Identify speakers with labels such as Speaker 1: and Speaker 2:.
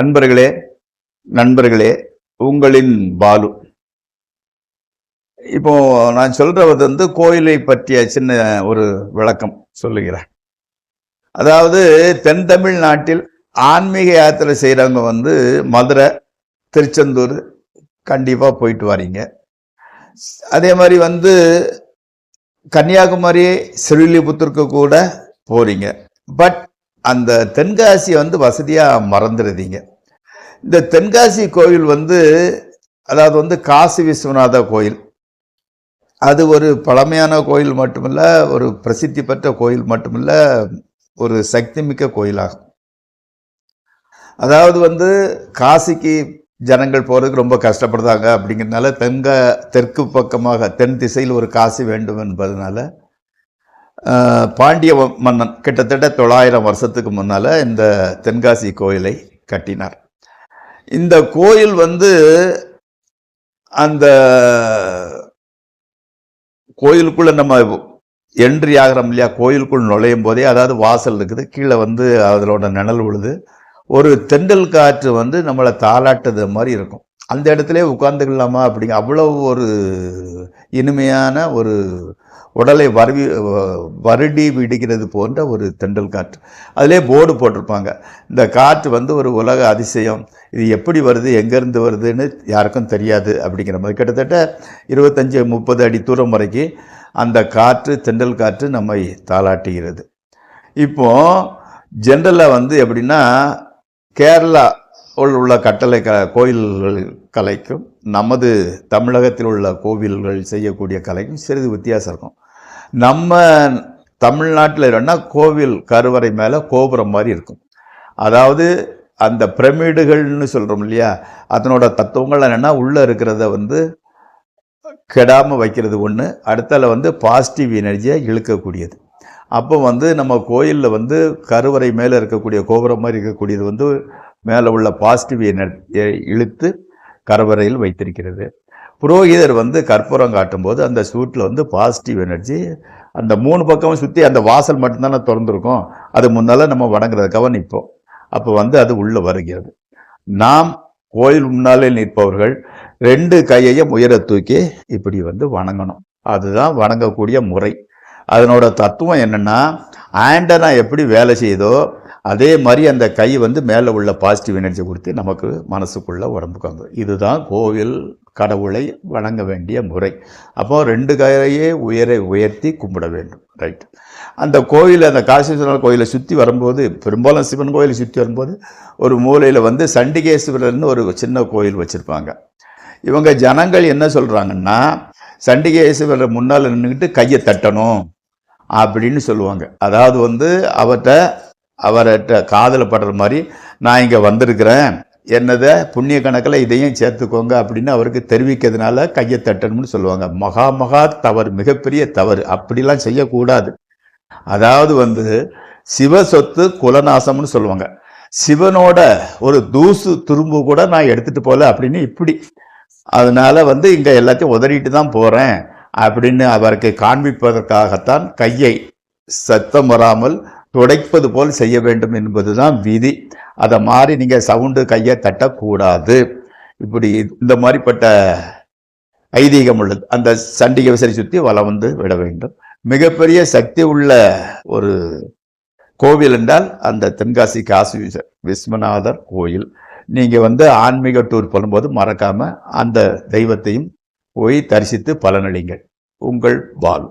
Speaker 1: அன்பர்களே, நண்பர்களே, உங்களின் பாலு. இப்போ நான் சொல்றது கோயிலை பற்றிய சின்ன ஒரு விளக்கம் சொல்லுகிறேன். அதாவது தென் தமிழ்நாட்டில் ஆன்மீக யாத்திரை செய்கிறவங்க மதுரை, திருச்செந்தூர் கண்டிப்பாக போயிட்டு வரீங்க. அதே மாதிரி கன்னியாகுமரி, ஸ்ரீலிபுத்தூருக்கு கூட போறீங்க. பட் அந்த தென்காசி வசதியாக மறந்துடுறீங்க. இந்த தென்காசி கோயில் அதாவது காசி விஸ்வநாத கோயில். அது ஒரு பழமையான கோயில் மட்டுமில்ல, ஒரு பிரசித்தி பெற்ற கோயில் மட்டுமில்ல, ஒரு சக்தி மிக்க கோயிலாகும். அதாவது காசிக்கு ஜனங்கள் போகிறதுக்கு ரொம்ப கஷ்டப்படுறாங்க. அப்படிங்கிறதுனால தெற்கு பக்கமாக தென் திசையில் ஒரு காசி வேண்டும் என்பதனால பாண்டிய மன்னன் கிட்டத்தட்ட 900 வருஷத்துக்கு முன்னால் இந்த தென்காசி கோயிலை கட்டினார். இந்த கோயில் அந்த கோயிலுக்குள்ள நம்ம என்ட்ரி ஆகிறோம் இல்லையா, கோயிலுக்குள் நுழையும் போதே, அதாவது வாசல் இருக்குது, கீழே அதனோட நிழல் விழுது, ஒரு தென்றல் காற்று நம்மளை தாளாட்டுறது மாதிரி இருக்கும். அந்த இடத்துல உட்கார்ந்துக்கலாமா அப்படிங்க, அவ்வளவு ஒரு இனிமையான ஒரு உடலை வருடி விடுகிறது போன்ற ஒரு தென்றல் காற்று. அதிலே போர்டு போட்டிருப்பாங்க, இந்த காற்று ஒரு உலக அதிசயம், இது எப்படி வருது, எங்கேருந்து வருதுன்னு யாருக்கும் தெரியாது அப்படிங்கிற மாதிரி. கிட்டத்தட்ட 25-30 அடி தூரம் வரைக்கும் அந்த காற்று, தென்றல் காற்று நம்மை தாளாட்டுகிறது. இப்போ ஜென்ரலாக எப்படின்னா, கேரளா உள்ள கட்டளை கோயில்கள் கலைக்கும் நமது தமிழகத்தில் உள்ள கோவில்கள் செய்யக்கூடிய கலைக்கும் சிறிது வித்தியாசம் இருக்கும். நம்ம தமிழ்நாட்டில் என்னன்னா, கோவில் கருவறை மேலே கோபுரம் மாதிரி இருக்கும். அதாவது அந்த பிரமிடுகள்னு சொல்கிறோம் இல்லையா, அதனோட தத்துவங்கள் என்னென்னா, உள்ளே இருக்கிறத கெடாமல் வைக்கிறது ஒன்று, அடுத்தால பாசிட்டிவ் எனர்ஜியை இழுக்கக்கூடியது. அப்போ நம்ம கோயிலில் கருவறை மேலே இருக்கக்கூடிய கோபுரம் மாதிரி இருக்கக்கூடியது மேலே உள்ள பாசிட்டிவ் எனர்ஜியை இழுத்து கருவறையில் வைத்திருக்கிறது. புரோகிதர் கற்பூரம் காட்டும்போது அந்த சூட்டில் பாசிட்டிவ் எனர்ஜி அந்த 3 பக்கமும் சுற்றி, அந்த வாசல் மட்டும்தானே திறந்துருக்கும், அது முன்னால் நம்ம வணங்குறதுக்காக நிற்போம். அப்போ அது உள்ளே வருகிறது. நாம் கோயில் முன்னாலே நிற்பவர்கள் 2 கையையும் உயர தூக்கி இப்படி வணங்கணும். அதுதான் வணங்கக்கூடிய முறை. அதனோட தத்துவம் என்னென்னா, ஆண்டனா எப்படி வேலை செய்யுதோ அதே மாதிரி அந்த கை மேலே உள்ள பாசிட்டிவ் எனர்ஜி கொடுத்து நமக்கு மனசுக்குள்ள உடம்புக்கு வந்து, இதுதான் கோவில் கடவுளை வணங்க வேண்டிய முறை. அப்போ 2 கையை உயர்த்தி கும்பிட வேண்டும். ரைட். அந்த கோயில், அந்த காசி விஸ்வநாதர் கோயிலை சுற்றி வரும்போது, பெரும்பாலும் சிவன் கோயிலை சுற்றி வரும்போது ஒரு மூலையில் சண்டிகேஸ்வரர்னு ஒரு சின்ன கோயில் வச்சுருப்பாங்க. இவங்க ஜனங்கள் என்ன சொல்கிறாங்கன்னா, சண்டிகேஸ்வரர் முன்னால் நின்றுக்கிட்டு கையை தட்டணும் அப்படின்னு சொல்லுவாங்க. அதாவது அவர்கிட்ட காதில் படுற மாதிரி, நான் இங்கே வந்திருக்கிறேன், என்னதை புண்ணிய கணக்கில் இதையும் சேர்த்துக்கோங்க அப்படின்னு அவருக்கு தெரிவிக்கிறதுனால கையை தட்டணும்னு சொல்லுவாங்க. மகா தவறு, மிகப்பெரிய தவறு. அப்படிலாம் செய்யக்கூடாது. அதாவது சிவ சொத்து குலநாசம்னு சொல்லுவாங்க. சிவனோட ஒரு தூசு துரும்பு கூட நான் எடுத்துட்டு போகல அப்படின்னு இப்படி, அதனால இங்கே எல்லாத்தையும் உதறிட்டு தான் போகிறேன் அப்படின்னு அவருக்கு காண்பிப்பதற்காகத்தான் கையை சத்தம் வராமல் துடைப்பது போல் செய்ய வேண்டும் என்பதுதான் விதி. அதை மாதிரி நீங்கள் சவுண்டு கையை தட்டக்கூடாது. இப்படி இந்த மாதிரிப்பட்ட ஐதீகம் உள்ளது. அந்த சண்டிகை விசரி சுற்றி வலம் விட வேண்டும். மிகப்பெரிய சக்தி உள்ள ஒரு கோவில் என்றால் அந்த தென்காசி காசி விஸ்வநாதர் கோயில். நீங்கள் ஆன்மீக டூர் பண்ணும்போது மறக்காம அந்த தெய்வத்தையும் போய் தரிசித்து பலனளிங்கள். உங்கள் பாலு.